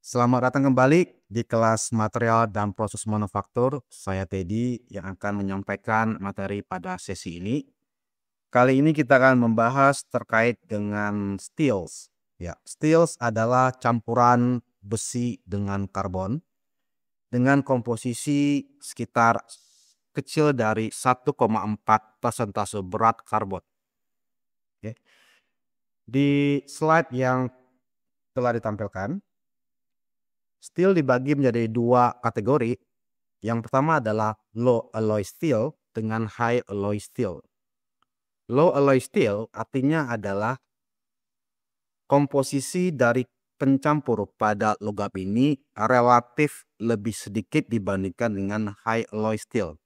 Selamat datang kembali di kelas material dan proses manufaktur. Saya Teddy yang akan menyampaikan materi pada sesi ini. Kali ini kita akan membahas terkait dengan steels. Ya, steels adalah campuran besi dengan karbon dengan komposisi sekitar kecil dari 1,4 persentase berat karbon. Oke. Di slide yang telah ditampilkan, steel dibagi menjadi dua kategori. Yang pertama adalah low alloy steel dengan high alloy steel. Low alloy steel artinya adalah komposisi dari pencampur pada logam ini relatif lebih sedikit dibandingkan dengan high alloy steel.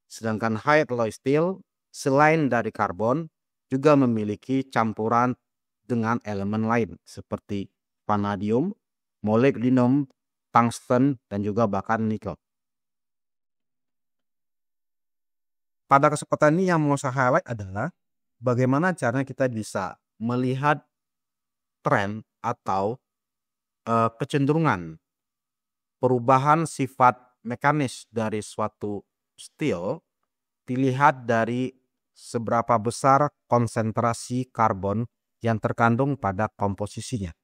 Sedangkan high alloy steel selain dari karbon juga memiliki campuran dengan elemen lain seperti vanadium, molybdenum, tungsten, dan juga bahkan nikel. Pada kesempatan ini yang mau saya highlight adalah bagaimana caranya kita bisa melihat tren atau kecenderungan perubahan sifat mekanis dari suatu steel dilihat dari seberapa besar konsentrasi karbon yang terkandung pada komposisinya.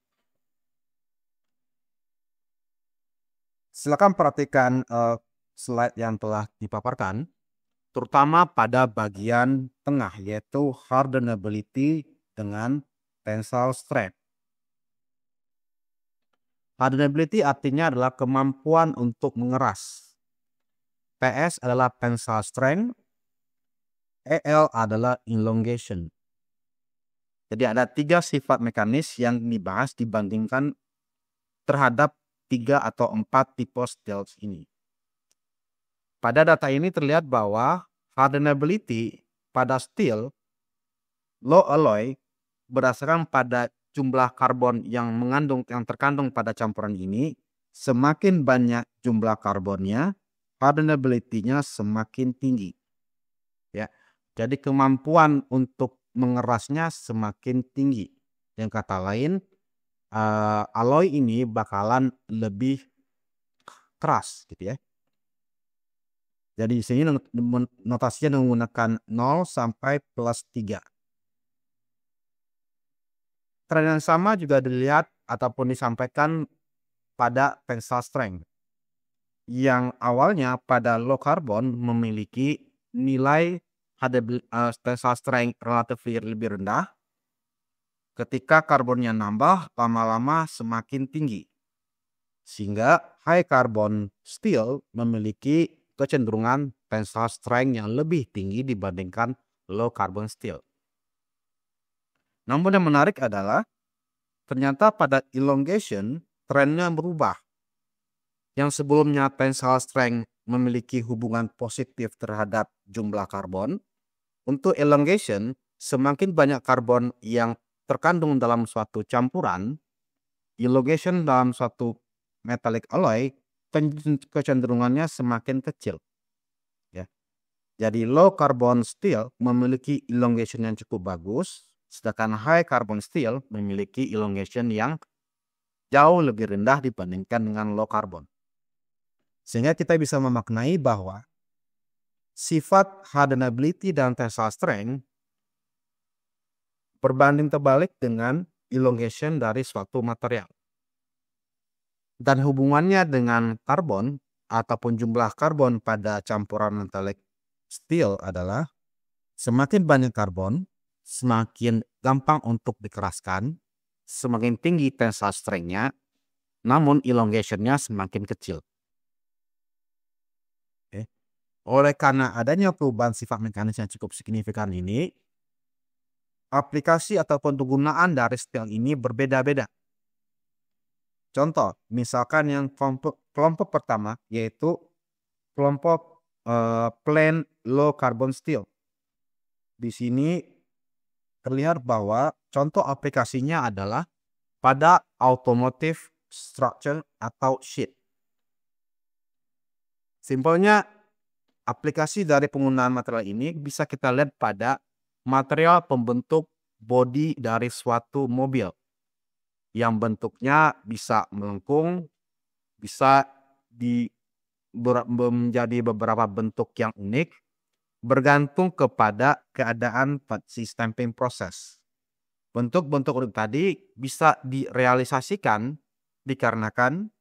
Silakan perhatikan slide yang telah dipaparkan, terutama pada bagian tengah yaitu hardenability dengan tensile strength. Hardenability artinya adalah kemampuan untuk mengeras. PS adalah tensile strength, EL adalah elongation. Jadi ada 3 sifat mekanis yang dibahas dibandingkan terhadap 3 atau 4 tipe steels ini. Pada data ini terlihat bahwa hardenability pada steel low alloy berdasarkan pada jumlah karbon yang terkandung pada campuran ini, semakin banyak jumlah karbonnya, hardenability-nya semakin tinggi. Ya. Jadi kemampuan untuk mengerasnya semakin tinggi. Dengan kata lain, alloy ini bakalan lebih keras gitu ya. Jadi di sini notasinya menggunakan 0 sampai +3. Tren yang sama juga dilihat ataupun disampaikan pada tensile strength. Yang awalnya pada low carbon memiliki nilai tensile strength relatif lebih rendah. Ketika karbonnya nambah, lama-lama semakin tinggi. Sehingga high carbon steel memiliki kecenderungan tensile strength yang lebih tinggi dibandingkan low carbon steel. Namun yang menarik adalah ternyata pada elongation trennya berubah. Yang sebelumnya tensile strength memiliki hubungan positif terhadap jumlah karbon, untuk elongation semakin banyak karbon yang terkandung dalam suatu campuran, elongation dalam suatu metallic alloy kecenderungannya semakin kecil. Ya. Jadi low carbon steel memiliki elongation yang cukup bagus, sedangkan high carbon steel memiliki elongation yang jauh lebih rendah dibandingkan dengan low carbon. Sehingga kita bisa memaknai bahwa sifat hardenability dan tensile strength berbanding terbalik dengan elongation dari suatu material. Dan hubungannya dengan karbon ataupun jumlah karbon pada campuran metallic steel adalah semakin banyak karbon, semakin gampang untuk dikeraskan, semakin tinggi tensile strength-nya, namun elongation-nya semakin kecil. Okay. Oleh karena adanya perubahan sifat mekanis yang cukup signifikan ini, aplikasi ataupun penggunaan dari steel ini berbeda-beda. Contoh, misalkan yang kelompok pertama yaitu kelompok plain low carbon steel. Di sini terlihat bahwa contoh aplikasinya adalah pada automotive structure atau sheet. Simpelnya, aplikasi dari penggunaan material ini bisa kita lihat pada material pembentuk bodi dari suatu mobil. yang bentuknya bisa melengkung, bisa menjadi beberapa bentuk yang unik, bergantung kepada keadaan si stamping proses. Bentuk-bentuk unik tadi bisa direalisasikan dikarenakan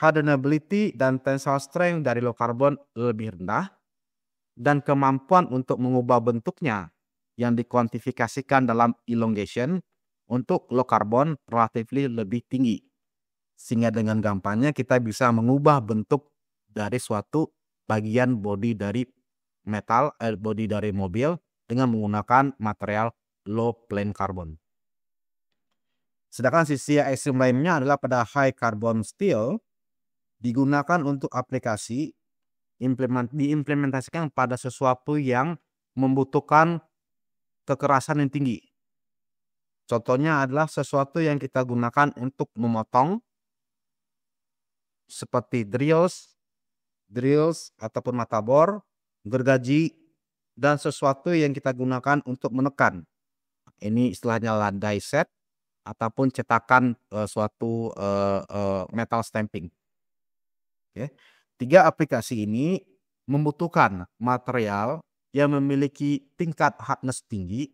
hardenability dan tensile strength dari low carbon lebih rendah, dan kemampuan untuk mengubah bentuknya yang dikuantifikasikan dalam elongation untuk low carbon relatively lebih tinggi. Sehingga dengan gampangnya kita bisa mengubah bentuk dari suatu bagian bodi dari metal, bodi dari mobil dengan menggunakan material low plane carbon. Sedangkan sisi ekstrim lainnya adalah pada high carbon steel digunakan untuk aplikasi diimplementasikan pada sesuatu yang membutuhkan kekerasan yang tinggi. Contohnya adalah sesuatu yang kita gunakan untuk memotong seperti drills ataupun mata bor, gergaji, dan sesuatu yang kita gunakan untuk menekan. Ini istilahnya die set ataupun cetakan suatu metal stamping. Oke. 3 aplikasi ini membutuhkan material yang memiliki tingkat hardness tinggi.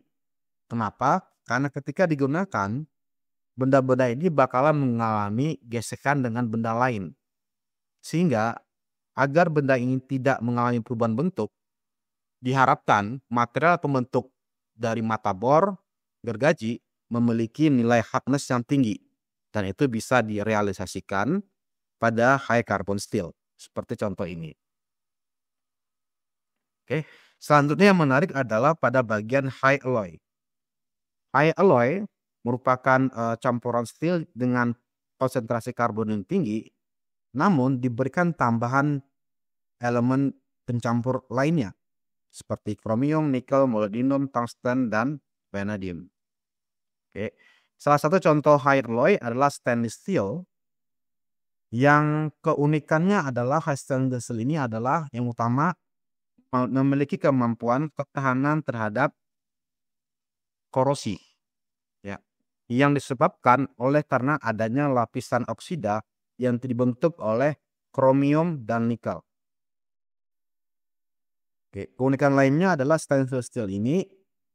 Kenapa? Karena ketika digunakan, benda-benda ini bakalan mengalami gesekan dengan benda lain. Sehingga agar benda ini tidak mengalami perubahan bentuk, diharapkan material pembentuk dari mata bor, gergaji memiliki nilai hardness yang tinggi. Dan itu bisa direalisasikan pada high carbon steel. Seperti contoh ini. Oke. Selanjutnya yang menarik adalah pada bagian high alloy. High alloy merupakan campuran steel dengan konsentrasi karbon yang tinggi, namun diberikan tambahan elemen pencampur lainnya seperti kromium, nikel, molybdenum, tungsten, dan vanadium. Oke. Salah satu contoh high alloy adalah stainless steel, yang keunikannya adalah stainless steel ini adalah yang utama memiliki kemampuan ketahanan terhadap korosi, ya, yang disebabkan oleh karena adanya lapisan oksida yang dibentuk oleh kromium dan nikel. Oke, keunikan lainnya adalah stainless steel ini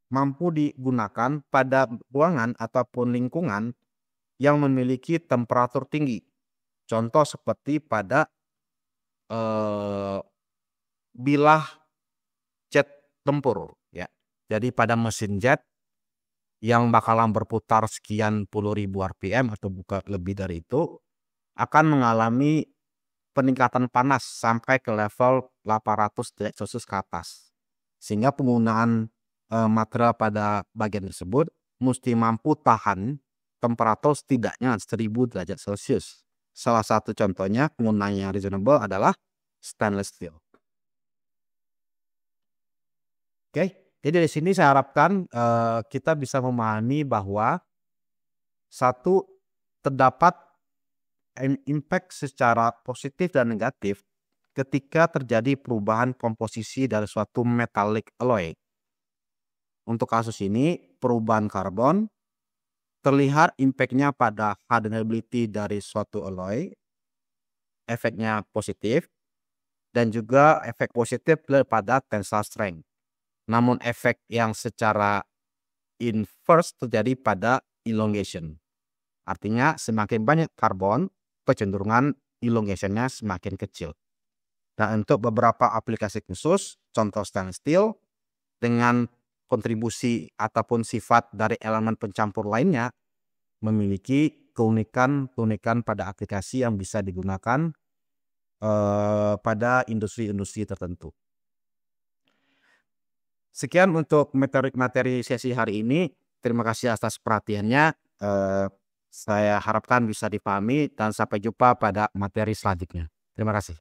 mampu digunakan pada ruangan ataupun lingkungan yang memiliki temperatur tinggi. Contoh seperti pada bilah jet tempur, ya. Jadi pada mesin jet yang bakalan berputar sekian puluh ribu RPM atau bukan lebih dari itu akan mengalami peningkatan panas sampai ke level 800 derajat Celcius ke atas. Sehingga penggunaan material pada bagian tersebut mesti mampu tahan temperatur setidaknya 1000 derajat Celcius. Salah satu contohnya penggunaan yang reasonable adalah stainless steel. Oke, jadi dari sini saya harapkan kita bisa memahami bahwa satu, terdapat impact secara positif dan negatif ketika terjadi perubahan komposisi dari suatu metallic alloy. Untuk kasus ini, perubahan karbon terlihat impact-nya pada hardenability dari suatu alloy, efeknya positif, dan juga efek positif pada tensile strength. Namun efek yang secara inverse terjadi pada elongation. Artinya semakin banyak karbon, kecenderungan elongation-nya semakin kecil. Nah, untuk beberapa aplikasi khusus, contoh stainless steel, dengan kontribusi ataupun sifat dari elemen pencampur lainnya, memiliki keunikan pada aplikasi yang bisa digunakan pada industri-industri tertentu. Sekian untuk materi sesi hari ini. Terima kasih atas perhatiannya. Saya harapkan bisa dipahami dan sampai jumpa pada materi selanjutnya. Terima kasih.